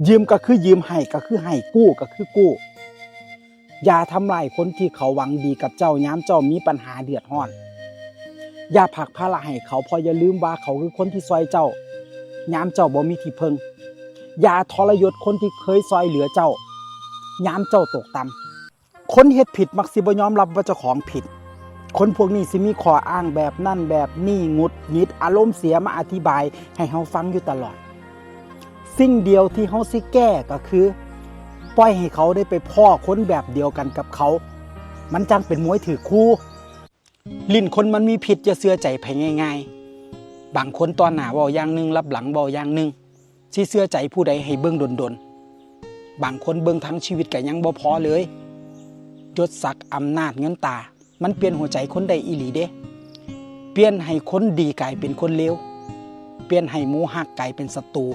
ยืมก็คือยืมให้ก็คือให้กู้ก็คือกู้อย่าทำลายคนที่เขาหวังดีกับเจ้ายามเจ้ามีปัญหาเดือดร้อนอย่าผลักภาระให้เขาเพราะอย่าลืมว่าเขาคือคนที่ซอยเจ้ายามเจ้าบ่มีที่พึ่งอย่าทรยศคนที่เคยซอยเหลือเจ้ายามเจ้าตกต่ำคนเฮ็ดผิดมักสิบ่ยอมรับว่าเจ้าของผิดคนพวกนี้สิมีข้ออ้างแบบนั่นแบบนี่หงุดหงิดอารมณ์เสียมาอธิบายให้เฮาฟังอยู่ตลอดสิ่งเดียวที่เฮาสิแก้ก็คือปล่อยให้เขาได้ไปพ้อคนแบบเดียวกันกับเขามันจังเป็นมวยถือคู่ลิ้นคนมันมีพิษอย่าเชื่อใจไผง่ายๆบางคนตอนหน้าเว้าอย่างนึงรับหลังเว้าอย่างนึงสิเชื่อใจผู้ใดให้เบิ่งดนๆบางคนเบิ่งทั้งชีวิตก็ยังบ่พอเลยยศศักดิ์อำนาจเงินตามันเปลี่ยนหัวใจคนได้อีหลีเด้เปลี่ยนให้คนดีกลายเป็นคนเลวเปลี่ยนให้หมูฮักกลายเป็นศัตรู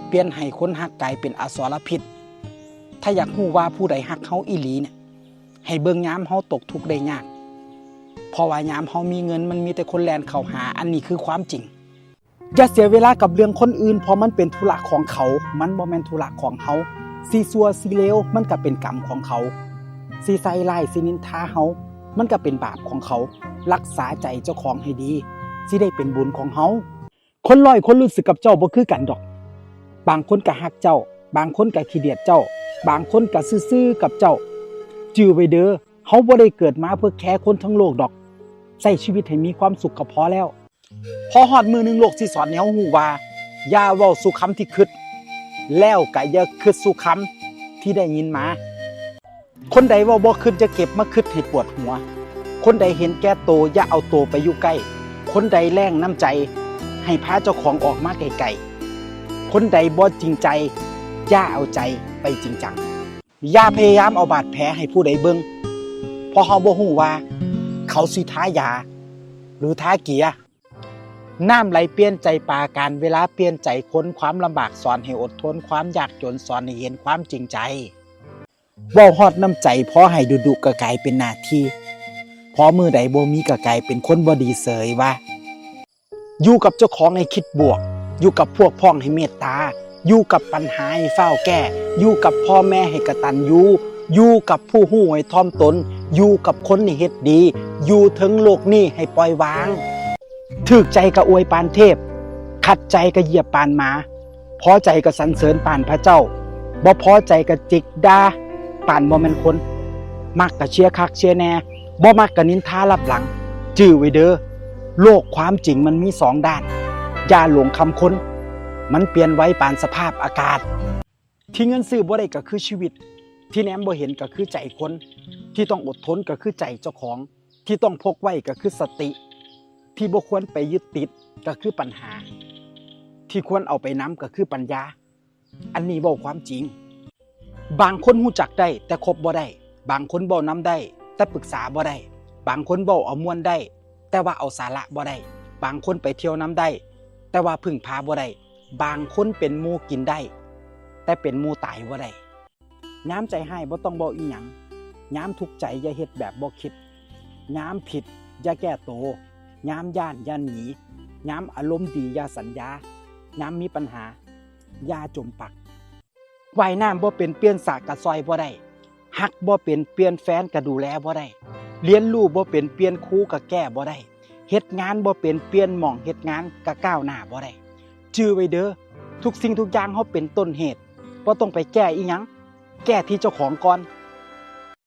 เปลี่ยนให้คนฮักกลายเป็นอสรพิษถ้าอยากรู้ว่าผู้ใดฮักเฮาอีหลีเนี่ยให้เบิ่งยามเฮาตกทุกข์ได้ยากเพราะว่ายามเฮามีเงินมันมีแต่คนแล่นเข้าหาอันนี้คือความจริงอย่าเสียเวลากับเรื่องคนอื่นเพราะมันเป็นธุระของเขามันบ่แม่นธุระของเฮาสิซัวสิเลวมันก็เป็นกรรมของเขาสิใส่ร้ายสินินทาเฮามันก็เป็นบาปของเขารักษาใจเจ้าของให้ดีสิได้เป็นบุญของเฮาคนร้อยคนรู้สึกกับเจ้าบ่คือกันดอกบางคนก็ฮักเจ้าบางคนก็ขี้เดียดเจ้าบางคนก็ซื่อๆกับเจ้าจื้อไว้เด้อเฮาบ่ได้เกิดมาเพื่อแค่คนทั้งโลกดอกใช้ชีวิตให้มีความสุขก็พอแล้วพอฮอดมื้อนึงโลกสิสอนให้เฮาฮู้ว่าอย่าเว้าสู่คำที่คิดแล้วก็อย่าคิดสู่คำที่ได้ยินมาคนใดว่าบ่คิดจะเก็บมาคิดให้ปวดหัวคนใดเห็นแก่โตอย่าเอาโตไปอยู่ใกล้คนใดแรงน้ำใจให้พาเจ้าของออกมาไกลๆคนใดบ่จริงใจอย่าเอาใจไปจริงจังอย่าพยายามเอาบาดแผลให้ผู้ใดเบิ่งเพราะเฮาบ่ฮู้ว่าเขาสิทายาหรือทาเกียร์น้ำไหลเปลี่ยนใจปาการเวลาเปลี่ยนใจคนความลำบากสอนให้อดทนความยากจนสอนให้เห็นความจริงใจเว้าฮอดน้ำใจพอให้ดุๆก็กลายเป็นหน้าที่พอมือใดบ่มีก็กลายเป็นคนบ่ดีเสยว่าอยู่กับเจ้าของให้คิดบวกอยู่กับพวกพ้องให้เมตตาอยู่กับปัญหาให้เฝ้าแก้อยู่กับพ่อแม่ให้กตัญญูอยู่กับผู้ฮู้ให้ถ่อมตนอยู่กับคนให้เฮ็ดดีอยู่ถึงโลกนี้ให้ปล่อยวางถึกใจก็อวยปานเทพขัดใจก็เหยียบปานหมาพอใจก็สรรเสริญปานพระเจ้าบ่พอใจก็จิกด่าปานบ่แม่นคนมักก็เชียร์คักเชียร์แน่บ่มักก็นินทาลับหลังจื้อไว้เด้อโลกความจริงมันมีสองด้านอย่าหลงคำคนมันเปลี่ยนไว้ปานสภาพอากาศที่เงินซื้อบ่ได้ก็คือชีวิตที่แนมบ่เห็นก็คือใจคนที่ต้องอดทนก็คือใจเจ้าของที่ต้องพกไว้ก็คือสติที่บ่ควรไปยึดติดก็คือปัญหาที่ควรเอาไปนำก็คือปัญญาอันนี้เว้าความจริงบางคนรู้จักได้แต่คบบ่ได้บางคนเว้านำได้แต่ปรึกษาบ่ได้บางคนเว้าเอาม่วนได้แต่ว่าเอาสาระบ่ได้บางคนไปเที่ยวนำได้แต่ว่าพึ่งพาบ่ได้บางคนเป็นหมู่กินได้แต่เป็นหมู่ตายบ่ได้ยามใจให้บ่ต้องเว้าอีหยังยามทุกข์ใจอย่าเฮ็ดแบบบ่คิดยามผิดอย่าแก้โตยามย่านอย่าหนียามอารมณ์ดีอย่าสัญญายามมีปัญหาอย่าจมปักว่ายน้ำบ่เป็นเปลี่ยนสากกะซอยบ่ได้ฮักบ่เป็นเปลี่ยนแฟนก็ดูแลบ่ได้เรียนรู้บ่เป็นเปลี่ยนครูก็แก้บ่ได้เฮ็ดงานบ่เป็นเปลี่ยนหม่องเฮ็ดงานก็ก้าวหน้าบ่ได้จื้อไว้เด้อทุกสิ่งทุกอย่างเฮาเป็นต้นเหตุบ่ต้องไปแก้อีหยังแก้ที่เจ้าของก่อน